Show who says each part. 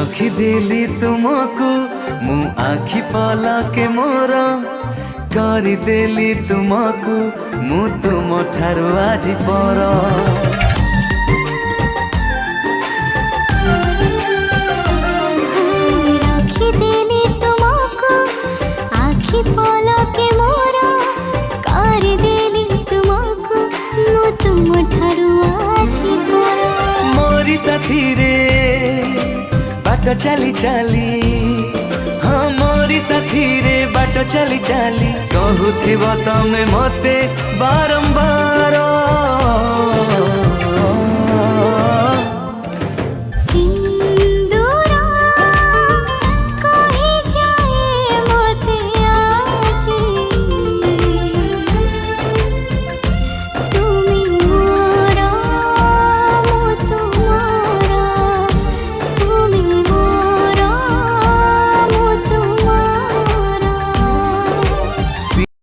Speaker 1: रखिदेली तुमको मु आखि पलके मोर करदेली तुमको मु तुम ठारू आज पर।
Speaker 2: रखिदेली तुमको आखि पलके मोर करदेली तुमको मु तुम ठारू आज पर।
Speaker 1: मोरी साथी रे बाट चली चली, हाँ मोरी साथी रे बाट चली चली कहूथिब तमे मते बारंबार।